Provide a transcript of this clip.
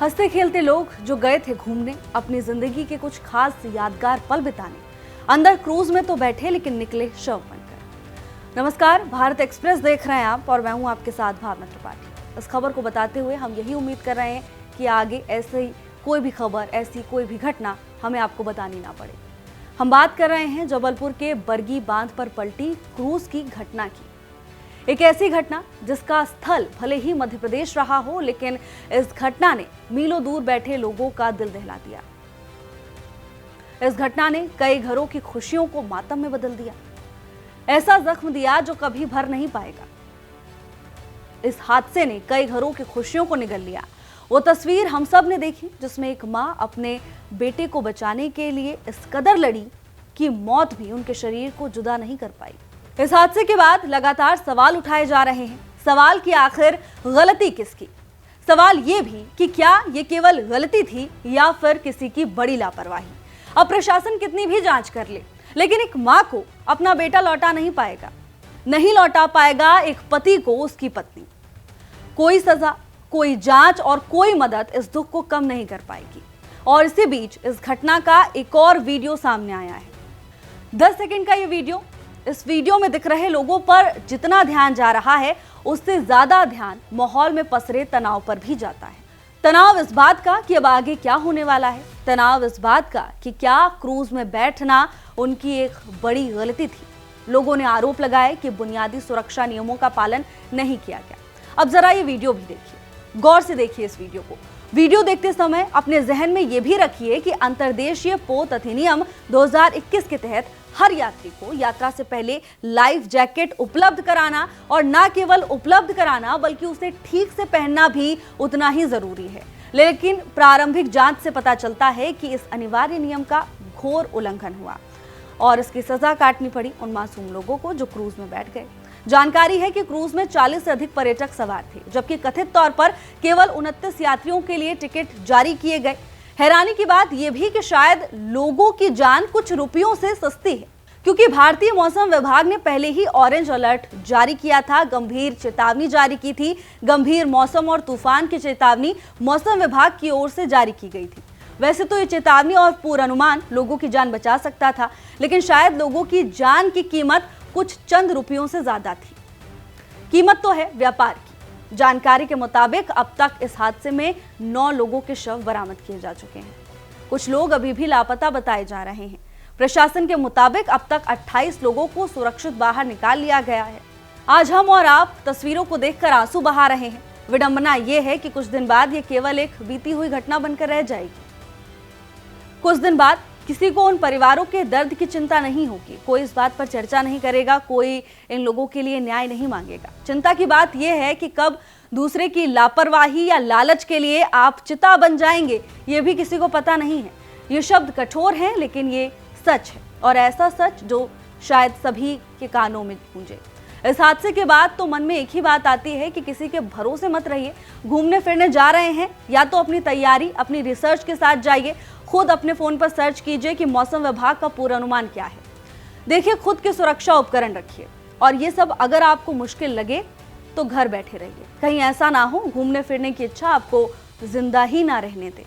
हंसते खेलते लोग जो गए थे घूमने, अपनी जिंदगी के कुछ खास यादगार पल बिताने, अंदर क्रूज में तो बैठे लेकिन निकले शव बनकर। नमस्कार, भारत एक्सप्रेस देख रहे हैं आप और मैं हूं आपके साथ भावना त्रिपाठी। इस खबर को बताते हुए हम यही उम्मीद कर रहे हैं कि आगे ऐसे ही कोई भी खबर, ऐसी कोई भी घटना हमें आपको बतानी ना पड़े। हम बात कर रहे हैं जबलपुर के बरगी बांध पर पलटी क्रूज की घटना की। एक ऐसी घटना जिसका स्थल भले ही मध्य प्रदेश रहा हो, लेकिन इस घटना ने मीलों दूर बैठे लोगों का दिल दहला दिया। इस घटना ने कई घरों की खुशियों को मातम में बदल दिया, ऐसा जख्म दिया जो कभी भर नहीं पाएगा। इस हादसे ने कई घरों की खुशियों को निगल लिया। वो तस्वीर हम सब ने देखी जिसमें एक मां अपने बेटे को बचाने के लिए इस कदर लड़ी कि मौत भी उनके शरीर को जुदा नहीं कर पाई। इस हादसे के बाद लगातार सवाल उठाए जा रहे हैं। सवाल कि आखिर गलती किसकी? सवाल ये भी कि क्या ये केवल गलती थी या फिर किसी की बड़ी लापरवाही? अब प्रशासन कितनी भी जांच कर ले, लेकिन एक मां को अपना बेटा लौटा नहीं पाएगा, नहीं लौटा पाएगा एक पति को उसकी पत्नी। कोई सजा, कोई जांच और कोई मदद इस दुख को कम नहीं कर पाएगी। और इसी बीच इस घटना का एक और वीडियो सामने आया है। 10 सेकंड का ये वीडियो। इस वीडियो में दिख रहे लोगों पर जितना ध्यान जा रहा है, उससे ज्यादा ध्यान माहौल में पसरे तनाव पर भी जाता है। तनाव इस बात का कि अब आगे क्या होने वाला है। तनाव इस बात का कि क्या क्रूज में बैठना उनकी एक बड़ी गलती थी। लोगों ने आरोप लगाए कि बुनियादी सुरक्षा नियमों का पालन नहीं किया गया। अब जरा ये वीडियो भी देखिए, गौर से देखिए इस वीडियो को। वीडियो देखते समय अपने जहन में यह भी रखिए कि अंतर्देशीय पोत अधिनियम 2021 के तहत हर यात्री को यात्रा से पहले लाइफ जैकेट उपलब्ध कराना, और न केवल उपलब्ध कराना बल्कि उसे ठीक से पहनना भी उतना ही जरूरी है। लेकिन प्रारंभिक जांच से पता चलता है कि इस अनिवार्य नियम का घोर उल्लंघन हुआ और इसकी सजा काटनी पड़ी उन मासूम लोगों को जो क्रूज में बैठ गए। जानकारी है कि क्रूज में 40 से अधिक पर्यटक सवार थे, जबकि कथित तौर पर केवल 29 यात्रियों के लिए टिकट जारी किए गए। हैरानी की बात यह भी कि शायद लोगों की जान कुछ रुपयों से सस्ती है, क्योंकि भारतीय मौसम विभाग ने पहले ही ऑरेंज अलर्ट जारी किया था, गंभीर चेतावनी जारी की थी। गंभीर मौसम और तूफान की चेतावनी मौसम विभाग की ओर से जारी की गई थी। वैसे तो ये चेतावनी और पूर्वानुमान लोगों की जान बचा सकता था, लेकिन शायद लोगों की जान की कीमत कुछ चंद रुपयों से ज्यादा थी। कीमत तो है व्यापार की। जानकारी के मुताबिक अब तक इस हादसे में 9 लोगों के शव बरामद किए जा चुके हैं। कुछ लोग अभी भी लापता बताए जा रहे हैं। प्रशासन के मुताबिक अब तक 28 लोगों को सुरक्षित बाहर निकाल लिया गया है। आज हम और आप तस्वीरों को देखकर आंसू बहा रहे हैं। विडंबना यह है कि कुछ दिन बाद ये केवल एक बीती हुई घटना बनकर रह जाएगी। कुछ दिन बाद किसी को उन परिवारों के दर्द की चिंता नहीं होगी, कोई इस बात पर चर्चा नहीं करेगा, कोई इन लोगों के लिए न्याय नहीं मांगेगा। चिंता की बात यह है कि कब दूसरे की लापरवाही या लालच के लिए आप चिता बन जाएंगे, ये भी किसी को पता नहीं है। ये शब्द कठोर हैं, लेकिन ये सच है, और ऐसा सच जो शायद सभी के कानों में गूंजे। इस हादसे के बाद तो मन में एक ही बात आती है कि किसी के भरोसे मत रहिए। घूमने फिरने जा रहे हैं या तो अपनी तैयारी, अपनी रिसर्च के साथ जाइए। खुद अपने फोन पर सर्च कीजिए कि मौसम विभाग का पूर्वानुमान क्या है। देखिए, खुद के सुरक्षा उपकरण रखिए, और ये सब अगर आपको मुश्किल लगे तो घर बैठे रहिए। कहीं ऐसा ना हो घूमने फिरने की इच्छा आपको जिंदा ही ना रहने दे।